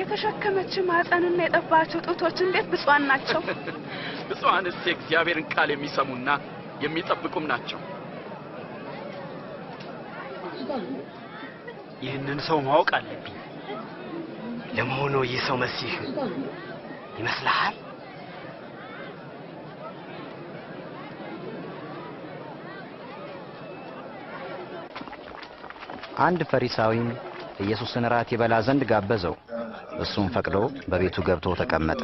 የተሸከመች ማህፀንና የጠባቸው ጡቶች እንዴት ብፁዓን ናቸው። ብፁዓንስ የእግዚአብሔርን ቃል የሚሰሙና የሚጠብቁም ናቸው። ይህንን ሰው ማወቅ አለብኝ። ለመሆኑ ይህ ሰው መሲህ ይመስልሃል? አንድ ፈሪሳዊም ኢየሱስን ራት ይበላ ዘንድ ጋበዘው። እሱም ፈቅዶ በቤቱ ገብቶ ተቀመጠ።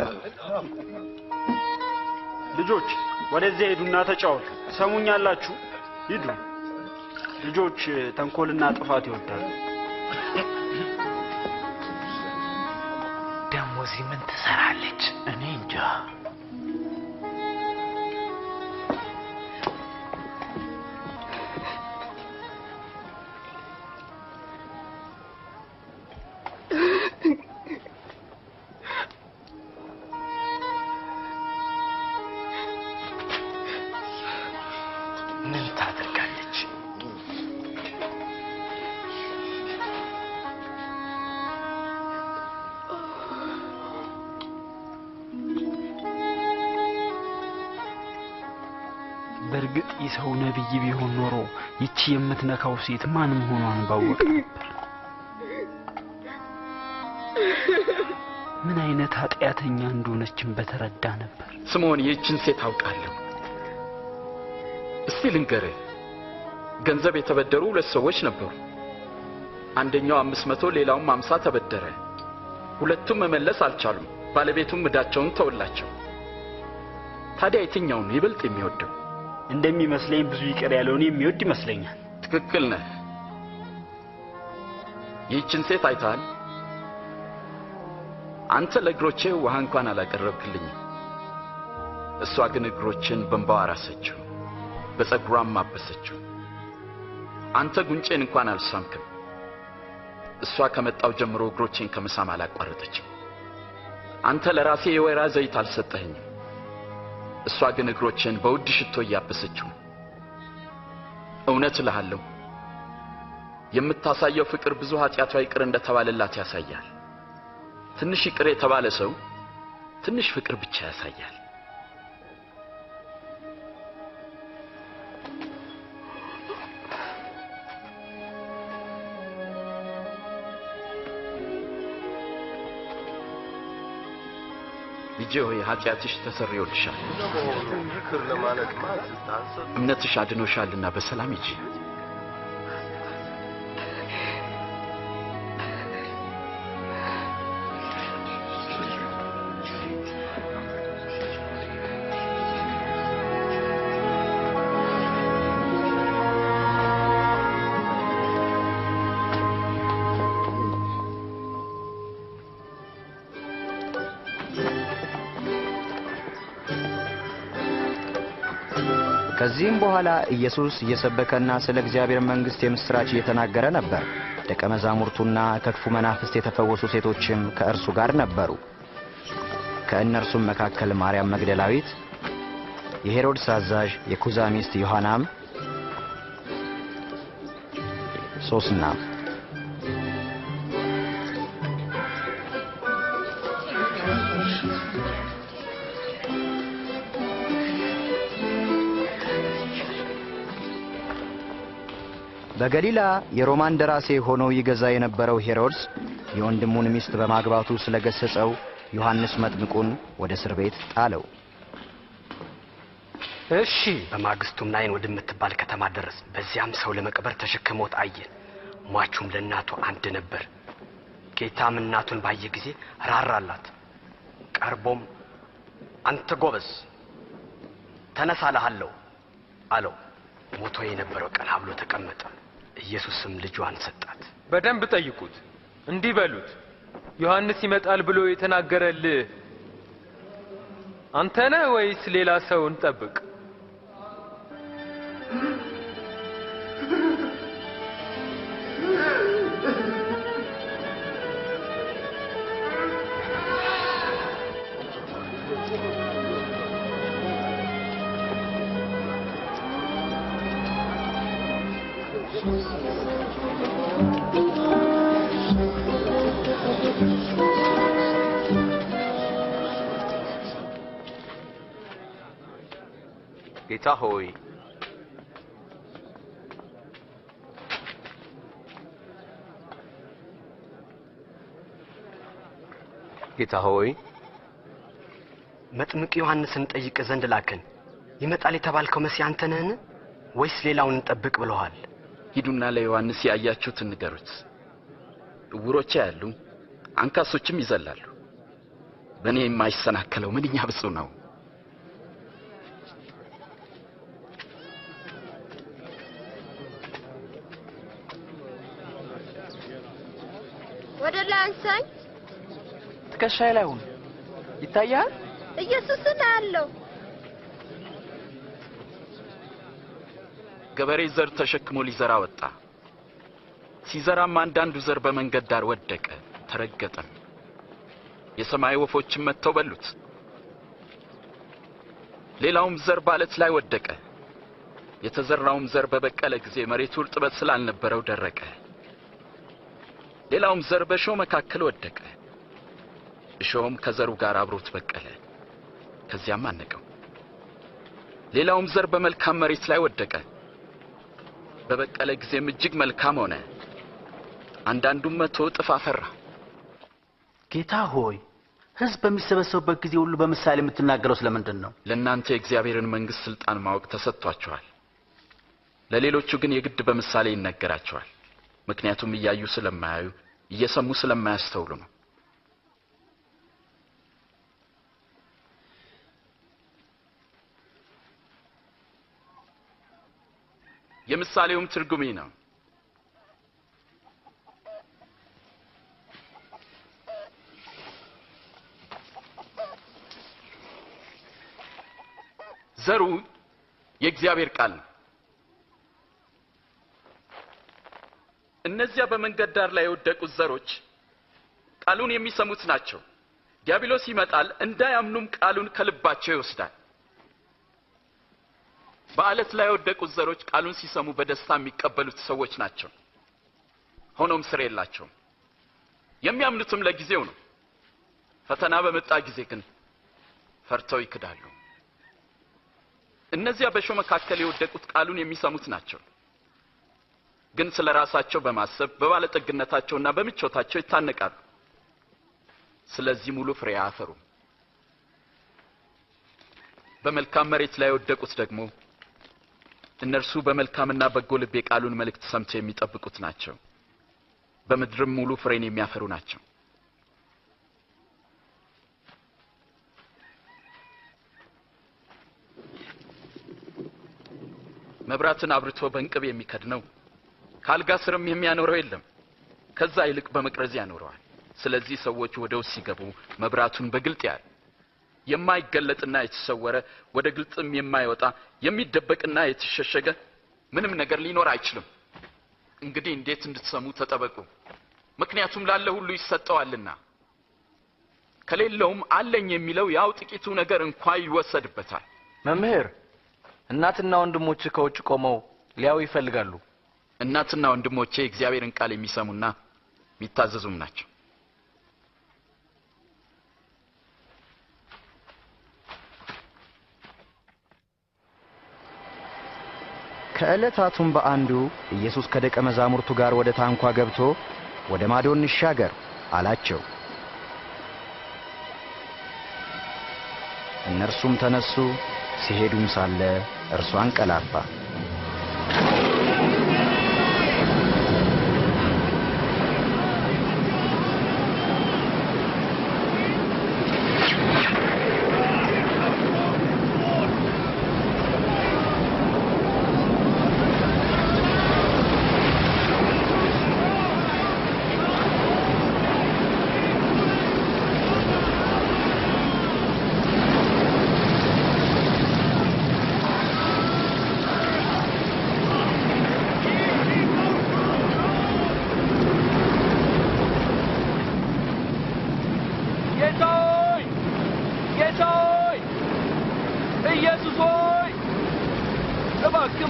ልጆች ወደዚያ ሄዱና ተጫወቱ። ሰሙኛላችሁ? ሂዱ። ልጆች ተንኮልና ጥፋት ይወዳሉ። ደሞ እዚህ ምን ትሰራለች? እኔ እንጃ። ምን ታደርጋለች? በርግጥ ይሰው ነብይ ቢሆን ኖሮ ይቺ የምትነካው ሴት ማን መሆኗን ባወቀ ነበር። ምን አይነት ኃጢያተኛ እንደሆነችም በተረዳ ነበር። ስምዖን ይህችን ሴት አውቃለሁ። እስቲ ልንገርህ፣ ገንዘብ የተበደሩ ሁለት ሰዎች ነበሩ። አንደኛው 500 ሌላውም 50 ተበደረ። ሁለቱም መመለስ አልቻሉም። ባለቤቱም ዕዳቸውን ተወላቸው። ታዲያ የትኛው ነው ይበልጥ የሚወደው? እንደሚመስለኝ ብዙ ይቀር ያለውን የሚወድ ይመስለኛል። ትክክል ነህ። ይህችን ሴት አይተሃል? አንተ ለእግሮቼ ውሃ እንኳን አላቀረብክልኝም። እሷ ግን እግሮችን በእንባዋ አራሰችው፣ በፀጉሯም አበሰችው። አንተ ጉንጬን እንኳን አልሳምክም። እሷ ከመጣው ጀምሮ እግሮቼን ከመሳም አላቋረጠችም። አንተ ለራሴ የወይራ ዘይት አልሰጠኸኝም። እሷ ግን እግሮቼን በውድ ሽቶ እያበሰችው። እውነት እልሃለሁ የምታሳየው ፍቅር ብዙ ኃጢያቷ ይቅር እንደተባለላት ያሳያል። ትንሽ ይቅር የተባለ ሰው ትንሽ ፍቅር ብቻ ያሳያል። ልጄ ሆይ ኃጢያትሽ ተሰርዮልሻል፣ እምነትሽ አድኖሻልና በሰላም ሂጂ። ከዚህም በኋላ ኢየሱስ እየሰበከና ስለ እግዚአብሔር መንግሥት የምስራች እየተናገረ ነበር። ደቀ መዛሙርቱና ከክፉ መናፍስት የተፈወሱ ሴቶችም ከእርሱ ጋር ነበሩ። ከእነርሱም መካከል ማርያም መግደላዊት፣ የሄሮድስ አዛዥ የኩዛ ሚስት ዮሐናም፣ ሶስና በገሊላ የሮማን ደራሴ ሆኖ ይገዛ የነበረው ሄሮድስ የወንድሙን ሚስት በማግባቱ ስለገሰጸው ዮሐንስ መጥምቁን ወደ እስር ቤት ጣለው። እሺ። በማግስቱም ናይን ወደምትባል ከተማ ደረስ። በዚያም ሰው ለመቅበር ተሸክሞት አየን። ሟቹም ለእናቱ አንድ ነበር። ጌታም እናቱን ባየ ጊዜ ራራላት። ቀርቦም አንተ ጎበዝ ተነሳለሃለሁ አለው። ሞቶ የነበረው ቀና ብሎ ተቀመጠ። ኢየሱስም ልጇን ሰጣት። በደንብ ጠይቁት፣ እንዲህ በሉት፣ ዮሐንስ ይመጣል ብሎ የተናገረልህ አንተ ነህ ወይስ ሌላ ሰው እንጠብቅ? Thank you. ጌታ ሆይ ጌታ ሆይ መጥምቅ ዮሐንስን ጠይቅ ዘንድ ላከን። ይመጣል የተባልከው መሲህ አንተ ነህን ወይስ ሌላውን እንጠብቅ ብለዋል? ሂዱና ለዮሐንስ ያያችሁትን ንገሩት። ዕውሮች ያያሉ፣ አንካሶችም ይዘላሉ። በእኔ የማይሰናከለው ምንኛ ብፁዕ ነው። ወደ ላይ አንሳኝ። ትከሻዬ ላይ ሁን። ይታያል? ኢየሱስን አያለሁ። ገበሬ ዘር ተሸክሞ ሊዘራ ወጣ። ሲዘራም አንዳንዱ ዘር በመንገድ ዳር ወደቀ፣ ተረገጠም። የሰማይ ወፎችም መጥተው በሉት። ሌላውም ዘር በዓለት ላይ ወደቀ። የተዘራውም ዘር በበቀለ ጊዜ መሬቱ እርጥበት ስላልነበረው ደረቀ። ሌላውም ዘር በእሾህ መካከል ወደቀ። እሾህም ከዘሩ ጋር አብሮት በቀለ፣ ከዚያም አነቀው። ሌላውም ዘር በመልካም መሬት ላይ ወደቀ። በበቀለ ጊዜም እጅግ መልካም ሆነ። አንዳንዱም 100 እጥፍ አፈራ። ጌታ ሆይ ሕዝብ በሚሰበሰቡበት ጊዜ ሁሉ በምሳሌ የምትናገረው ስለምንድን ነው? ለእናንተ የእግዚአብሔርን መንግሥት ሥልጣን ማወቅ ተሰጥቷቸዋል። ለሌሎቹ ግን የግድ በምሳሌ ይነገራቸዋል። ምክንያቱም እያዩ ስለማያዩ እየሰሙ ስለማያስተውሉ ነው። የምሳሌውም ትርጉም ነው። ዘሩ የእግዚአብሔር ቃል ነው። እነዚያ በመንገድ ዳር ላይ የወደቁት ዘሮች ቃሉን የሚሰሙት ናቸው። ዲያብሎስ ይመጣል፣ እንዳያምኑም ቃሉን ከልባቸው ይወስዳል። በዓለት ላይ የወደቁት ዘሮች ቃሉን ሲሰሙ በደስታ የሚቀበሉት ሰዎች ናቸው። ሆኖም ስር የላቸውም። የሚያምኑትም ለጊዜው ነው። ፈተና በመጣ ጊዜ ግን ፈርተው ይክዳሉ። እነዚያ በእሾህ መካከል የወደቁት ቃሉን የሚሰሙት ናቸው። ግን ስለ ራሳቸው በማሰብ በባለጠግነታቸውና በምቾታቸው ይታነቃሉ። ስለዚህ ሙሉ ፍሬ አያፈሩም። በመልካም መሬት ላይ የወደቁት ደግሞ እነርሱ በመልካምና በጎ ልብ የቃሉን መልእክት ሰምተው የሚጠብቁት ናቸው። በምድርም ሙሉ ፍሬን የሚያፈሩ ናቸው። መብራትን አብርቶ በእንቅብ የሚከድነው ካልጋ ስርም የሚያኖረው የለም፣ ከዛ ይልቅ በመቅረዝ ያኖረዋል። ስለዚህ ሰዎች ወደ ውስጥ ሲገቡ መብራቱን በግልጥ ያያል። የማይገለጥና የተሰወረ ወደ ግልጥም የማይወጣ የሚደበቅና የተሸሸገ ምንም ነገር ሊኖር አይችልም። እንግዲህ እንዴት እንድትሰሙ ተጠበቁ፣ ምክንያቱም ላለ ሁሉ ይሰጠዋልና። ከሌለውም አለኝ የሚለው ያው ጥቂቱ ነገር እንኳን ይወሰድበታል። መምህር፣ እናትና ወንድሞች ከውጭ ቆመው ሊያዩ ይፈልጋሉ። እናትና ወንድሞቼ እግዚአብሔርን ቃል የሚሰሙና የሚታዘዙም ናቸው። ከዕለታቱም በአንዱ ኢየሱስ ከደቀ መዛሙርቱ ጋር ወደ ታንኳ ገብቶ ወደ ማዶ እንሻገር አላቸው። እነርሱም ተነሱ። ሲሄዱም ሳለ እርሱ አንቀላፋ።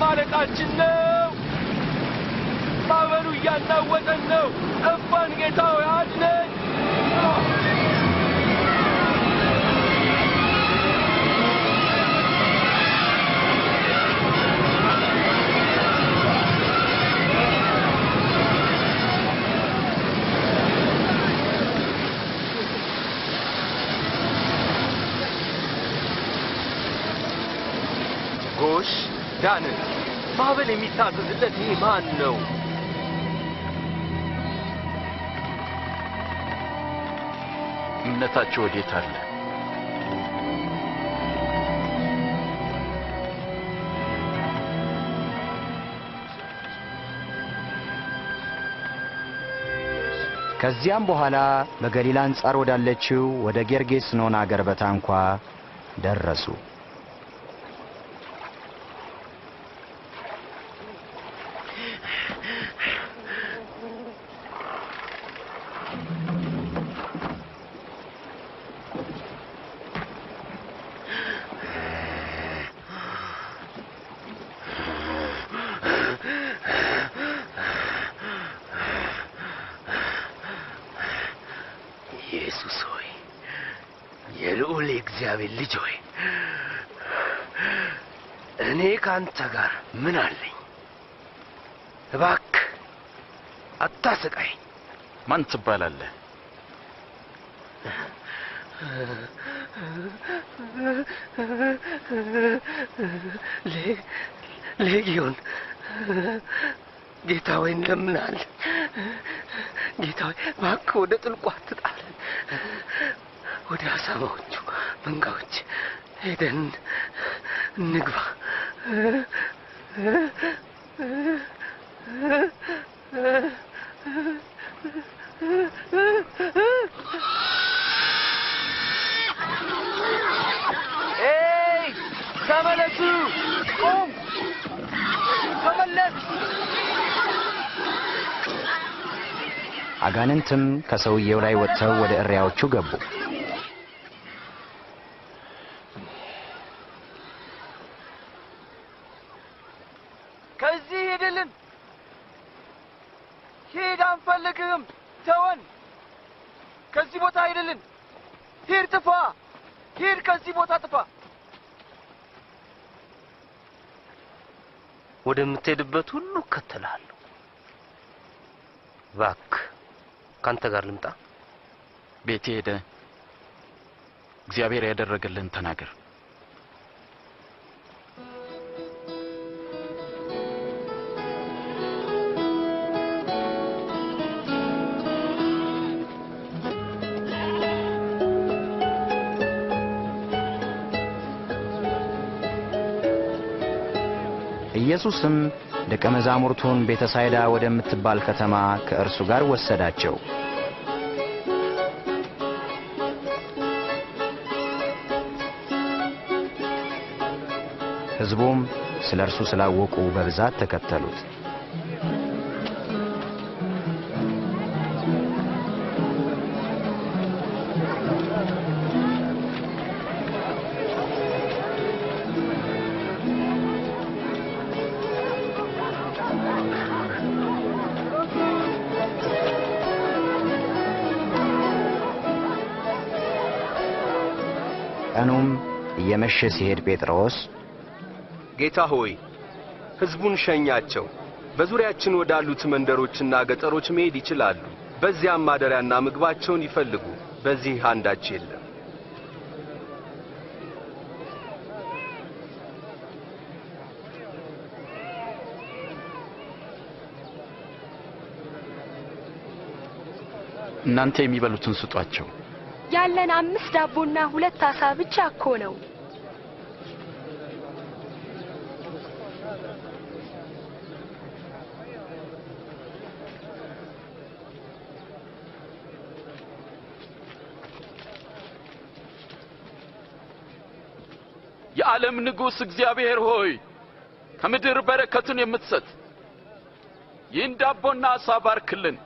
ማለቃችን ነው። ማዕበሉ እያናወጠን ነው። እባን ጌታ ሆይ አድነን። ጎሽ ዳን ማዕበል የሚታዘዝለት ይህ ማን ነው? እምነታችሁ ወዴት አለ? ከዚያም በኋላ በገሊላ አንጻር ወዳለችው ወደ ጌርጌስኖን አገር በታንኳ ደረሱ። ኢየሱስ ሆይ የልዑል እግዚአብሔር ልጅ ሆይ እኔ ካንተ ጋር ምን አለኝ? እባክህ አታሰቃይ። ማን ትባላለህ? ሌጊዮን ጌታ ሆይ እንለምናለን። ጌታ ሆይ እባክህ ወደ ጥልቁ አትጣለን። ወደ አሳማዎቹ መንጋዎች ሄደን እንግባ። ኤይ ተመለሱ! ቁም! ተመለስ! አጋንንትም ከሰውየው ላይ ወጥተው ወደ እሪያዎቹ ገቡ። ከዚህ ሂድልን! ሂድ፣ አንፈልግህም! ተወን! ከዚህ ቦታ ሂድልን! ሂድ፣ ጥፋ! ሂድ፣ ከዚህ ቦታ ጥፋ! ወደምትሄድበት ሁሉ እከተልሃለሁ። እባክህ ካንተ ጋር ልምጣ። ቤቴ ሄደ እግዚአብሔር ያደረገልህን ተናገር። ኢየሱስም ደቀ መዛሙርቱን ቤተሳይዳ ወደምትባል ከተማ ከእርሱ ጋር ወሰዳቸው። ሕዝቡም ስለ እርሱ ስላወቁ በብዛት ተከተሉት። ቀኑም እየመሸ ሲሄድ ጴጥሮስ ጌታ ሆይ ሕዝቡን ሸኛቸው፣ በዙሪያችን ወዳሉት መንደሮችና ገጠሮች መሄድ ይችላሉ። በዚያም ማደሪያና ምግባቸውን ይፈልጉ፣ በዚህ አንዳች የለም። እናንተ የሚበሉትን ስጧቸው። ያለን 5 ዳቦና 2 ዓሣ ብቻ እኮ ነው። የዓለም ንጉሥ እግዚአብሔር ሆይ ከምድር በረከቱን የምትሰጥ ይህን ዳቦና ዓሣ ባርክልን።